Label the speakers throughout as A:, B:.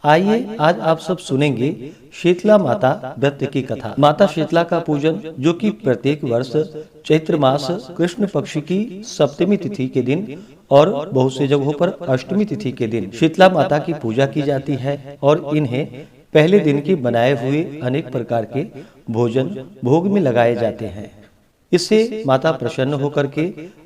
A: आइए आज आप सब सुनेंगे शीतला माता व्रत की कथा। माता शीतला का पूजन, जो कि प्रत्येक वर्ष चैत्र मास कृष्ण पक्ष की सप्तमी तिथि के दिन और बहुत से जगहों पर अष्टमी तिथि के दिन शीतला माता की पूजा की जाती है और इन्हें पहले दिन के बनाए हुए अनेक प्रकार के भोजन भोग में लगाए जाते हैं। इससे माता प्रसन्न होकर के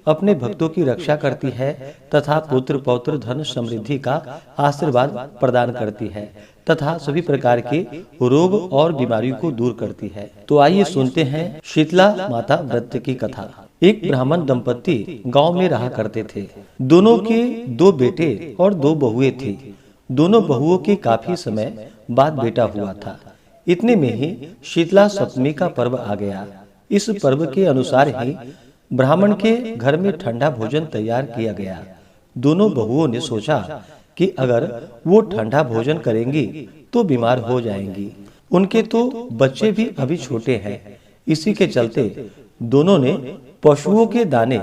A: अपने भक्तों की रक्षा करती है तथा पुत्र पौत्र धन समृद्धि का आशीर्वाद प्रदान करती है तथा सभी प्रकार के रोग और बीमारियों को दूर करती है। तो आइए सुनते हैं शीतला माता व्रत की कथा। एक ब्राह्मण दंपत्ति गांव में रहा करते थे। दोनों के 2 बेटे और 2 बहुएं थी। दोनों बहुओं के काफी समय बाद बेटा हुआ था। इतने में ही शीतला सप्तमी का पर्व आ गया। इस पर्व के अनुसार ही ब्राह्मण के घर में ठंडा भोजन तैयार किया गया। दोनों बहुओं ने सोचा कि अगर वो ठंडा भोजन करेंगी तो बीमार हो जाएंगी। उनके तो बच्चे भी अभी छोटे हैं। इसी के चलते दोनों ने पशुओं के दाने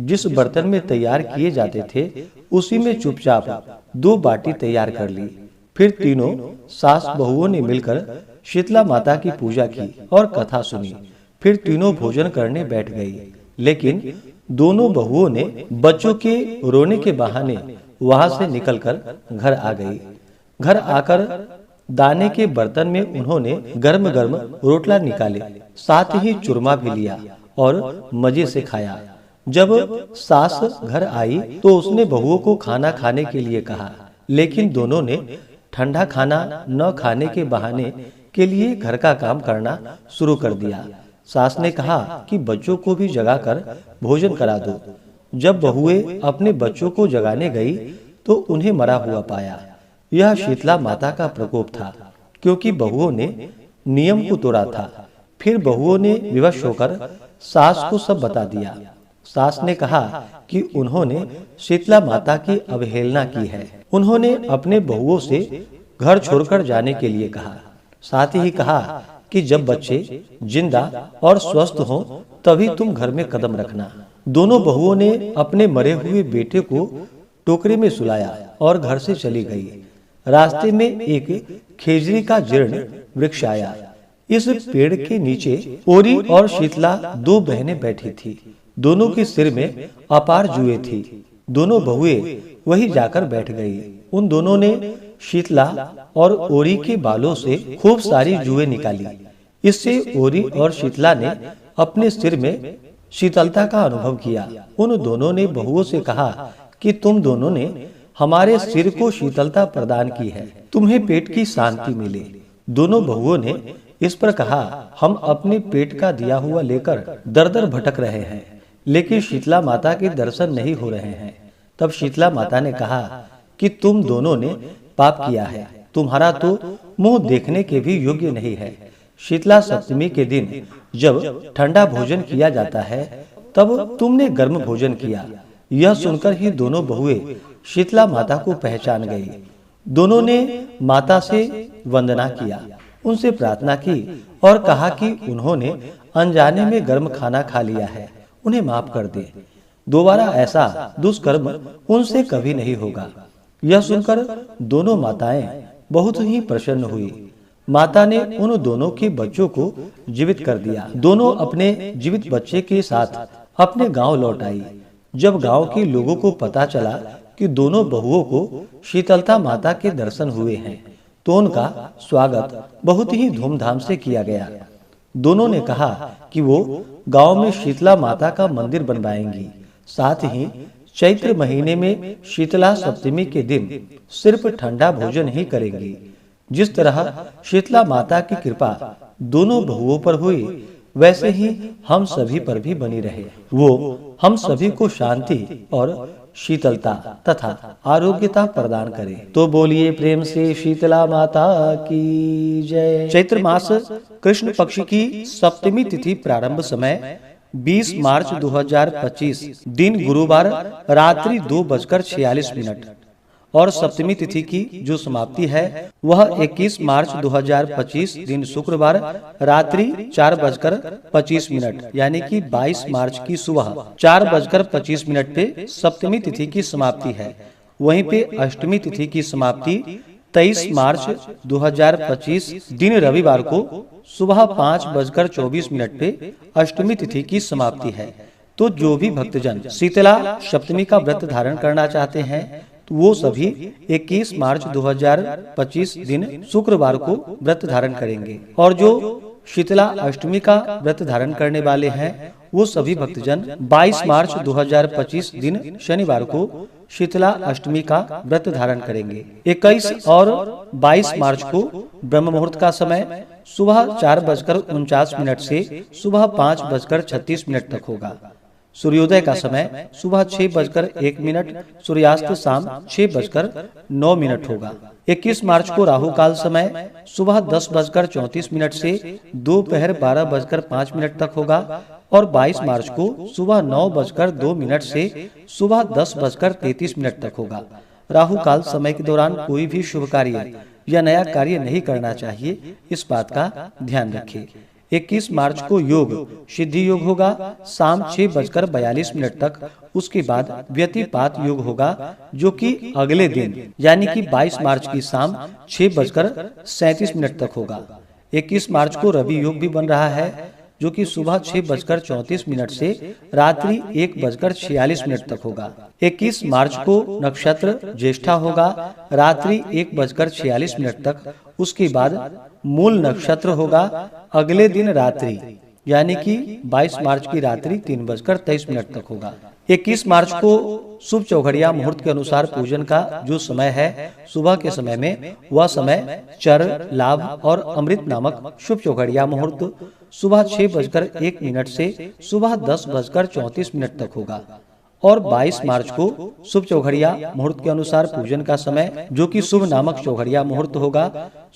A: जिस बर्तन में तैयार किए जाते थे उसी में चुपचाप 2 बाटी तैयार कर ली। फिर तीनों सास बहुओं ने मिलकर शीतला माता की पूजा की और कथा सुनी। फिर तीनों भोजन करने बैठ गई, लेकिन दोनों बहुओं ने बच्चों के रोने के बहाने वहां से निकलकर घर आ गई। घर आकर दाने के बर्तन में उन्होंने गर्म गर्म रोटला निकाले, साथ ही चूरमा भी लिया और मजे से खाया। जब सास घर आई तो उसने बहुओं को खाना खाने के लिए कहा, लेकिन दोनों ने ठंडा खाना न खाने के बहाने के लिए घर का काम करना शुरू कर दिया। सास ने कहा कि बच्चों को भी जगाकर भोजन करा दो। जब बहुएं अपने बच्चों को जगाने गई तो उन्हें मरा हुआ पाया। यह शीतला माता का प्रकोप था, क्योंकि बहुओं ने नियम को तोड़ा था। फिर बहुओं ने विवश होकर सास को सब बता दिया। सास ने कहा कि उन्होंने शीतला माता की अवहेलना की है। उन्होंने अपने बहुओं से घर छोड़कर जाने के लिए कहा। साथ ही कहा कि जब बच्चे जिंदा और स्वस्थ हों तभी तुम घर में कदम रखना। दोनों बहुओं ने अपने मरे हुए बेटे को टोकरे में सुलाया और घर से चली गई। रास्ते में एक खेजड़ी का जीर्ण वृक्ष आया। इस पेड़ के नीचे ओरी और शीतला 2 बहनें बैठी थी। दोनों के सिर में अपार जुएं थी। दोनों बहुएं वही जाकर बैठ गई। उन दोनों ने शीतला और ओरी के बालों से खूब सारी जुएं निकाली। इससे ओरी और शीतला ने अपने सिर में शीतलता का अनुभव किया। उन दोनों ने बहुओं से कहा कि तुम दोनों ने हमारे सिर को शीतलता प्रदान की है, तुम्हें पेट की शांति मिले। दोनों बहुओं ने इस पर कहा, हम अपने पेट का दिया हुआ लेकर दर दर भटक रहे हैं, लेकिन शीतला माता के दर्शन नहीं हो रहे हैं। तब शीतला माता ने कहा कि तुम दोनों ने पाप किया है, तुम्हारा तो मुंह देखने के भी योग्य नहीं है। शीतला सप्तमी के दिन जब ठंडा भोजन किया जाता है तब तुमने गर्म भोजन किया। यह सुनकर ही दोनों बहुएं शीतला माता को पहचान गई। दोनों ने माता से वंदना किया, उनसे प्रार्थना की और कहा कि उन्होंने अनजाने में गर्म खाना खा लिया है, उन्हें माफ कर दे। दोबारा ऐसा दुष्कर्म उनसे कभी नहीं होगा। यह सुनकर दोनों माताएं बहुत ही प्रसन्न हुई। माता ने उन दोनों के बच्चों को जीवित कर दिया। दोनों अपने जीवित बच्चे के साथ अपने गांव लौट आई। जब गांव के लोगों को पता चला कि दोनों बहुओं को शीतलता माता के दर्शन हुए हैं तो उनका स्वागत बहुत ही धूमधाम से किया गया। दोनों ने कहा कि वो गांव में शीतला माता का मंदिर बनवाएंगी। साथ ही चैत्र महीने में शीतला सप्तमी के दिन सिर्फ ठंडा भोजन ही करेंगी। जिस तरह शीतला माता की कृपा दोनों बहुओं पर हुई, वैसे ही हम सभी पर भी बनी रहे। वो हम सभी को शांति और शीतलता तथा आरोग्यता प्रदान करे। तो बोलिए प्रेम से शीतला माता की जय। चैत्र मास कृष्ण पक्ष की सप्तमी तिथि प्रारंभ समय 20 मार्च 2025 दिन गुरुवार रात्रि 2:46 और सप्तमी तिथि की जो समाप्ति है वह 21 मार्च 2025 दिन शुक्रवार रात्रि 4:25 यानी कि 22 मार्च की सुबह 4:25 पे सप्तमी तिथि की समाप्ति है। वहीं पे अष्टमी तिथि की समाप्ति 23 मार्च 2025 दिन रविवार को सुबह 5:24 पे अष्टमी तिथि की समाप्ति है। तो जो भी भक्तजन शीतला सप्तमी का व्रत धारण करना चाहते हैं तो वो सभी 21 मार्च 2025 दिन शुक्रवार को व्रत धारण करेंगे, और जो शीतला अष्टमी का व्रत धारण करने वाले हैं वो सभी भक्तजन 22 मार्च 2025 दिन शनिवार को शीतला अष्टमी का व्रत धारण करेंगे। 21 और 22 मार्च को ब्रह्म मुहूर्त का समय सुबह 4:49 से सुबह 5:36 तक होगा। सूर्योदय का समय सुबह 6:01, सूर्यास्त शाम 6:09 होगा। 21 मार्च को राहु काल समय सुबह 10:34 से दोपहर 12:05 तक होगा, और 22 मार्च को सुबह 9:02 से सुबह 10:33 तक होगा। राहु काल समय के दौरान कोई भी शुभ कार्य या नया कार्य नहीं करना चाहिए, इस बात का ध्यान रखें। 21 मार्च को योग सिद्धि योग होगा शाम 6:42 तक। उसके बाद व्यतिपात योग होगा जो कि अगले दिन यानी कि 22 मार्च की शाम 6:37 तक होगा। 21 मार्च को रवि योग भी बन रहा है जो कि सुबह 6:34 से रात्रि 1:46 तक होगा। 21 मार्च को नक्षत्र ज्येष्ठा होगा रात्रि 1:46 तक। उसके बाद मूल नक्षत्र होगा अगले दिन रात्रि यानी कि 22 मार्च की रात्रि 3:23 तक होगा। 21 मार्च को शुभ चौघड़िया मुहूर्त के अनुसार पूजन का जो समय है सुबह के समय में, वह समय चर लाभ और अमृत नामक शुभ चौघड़िया मुहूर्त सुबह 6:01 से सुबह 10:34 तक होगा। और 22 मार्च को शुभ चौघड़िया मुहूर्त के अनुसार पूजन का समय जो कि शुभ नामक चौघड़िया मुहूर्त होगा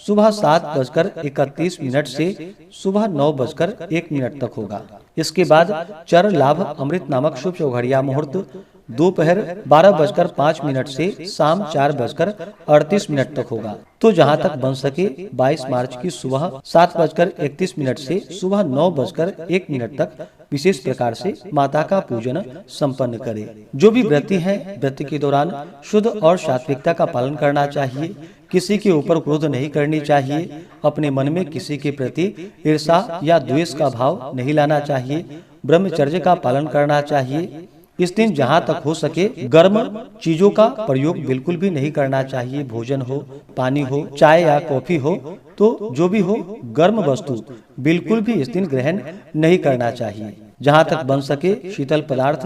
A: सुबह 7:31 से सुबह 9:01 तक होगा। इसके बाद चर लाभ अमृत नामक शुभ चौघड़िया मुहूर्त दोपहर 12:05 से शाम 4:38 तक होगा। तो जहां तक बन सके 22 मार्च की सुबह 7:31 से सुबह 9:01 तक विशेष प्रकार से माता का पूजन संपन्न करें। जो भी व्रती हैं व्रत के दौरान शुद्ध और सात्विकता का पालन करना चाहिए, किसी के ऊपर क्रोध नहीं करनी चाहिए, अपने मन में किसी के प्रति ईर्षा या द्वेष का भाव नहीं लाना चाहिए, ब्रह्मचर्य का पालन करना चाहिए। इस दिन जहाँ तक हो सके गर्म चीजों का प्रयोग बिल्कुल भी नहीं करना चाहिए। भोजन हो, पानी हो, चाय या कॉफी हो, तो जो भी हो गर्म वस्तु बिल्कुल भी इस दिन ग्रहण नहीं करना चाहिए। जहाँ तक बन सके शीतल पदार्थ,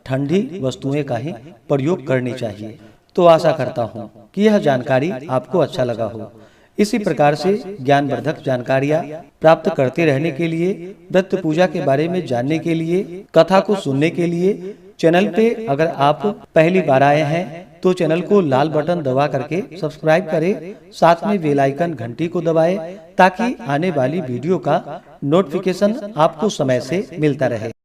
A: ठंडी वस्तुएं का ही प्रयोग करनी चाहिए। तो आशा करता हूँ कि यह जानकारी आपको अच्छा लगा हो। इसी प्रकार से ज्ञानवर्धक जानकारियाँ प्राप्त करते रहने के लिए, व्रत पूजा के बारे में जानने के लिए, कथा को सुनने के लिए चैनल पे अगर आप पहली बार आए हैं तो चैनल को लाल बटन दबा करके सब्सक्राइब करें, साथ में बेल आइकन घंटी को दबाएं ताकि आने वाली वीडियो का नोटिफिकेशन आपको समय से मिलता रहे।